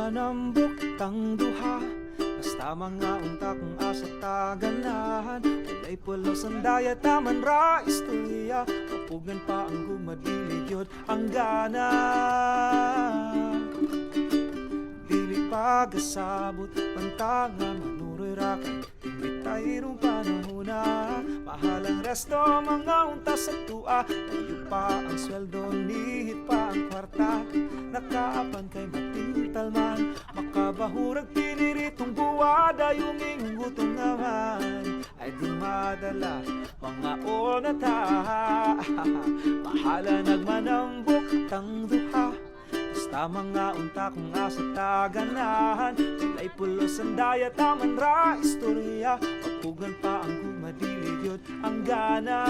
nagmanambok tang duha, basta mga unta kung asa taganahan. Walay pulos ang daya taman ra istorya, mapugan pa ang gumadilig yun ang gana. Dili pagasabot pantang nga manuroy ra kay imbitay rong panahuna. Mahalang resto mga unta sa tua, layo pa ang sweldo, lihit pa ang kwarta. Nakaapan kay matintal man, makabahurag piniritong buwada. Yung ingutong naman ay di madala mga onata. Mahala nagmanambok tang duha, basta mga unta kung asa taganahan. Walay pulos ang daya taman ra istorya, mapugan pa ang gumadilig yun ang gana.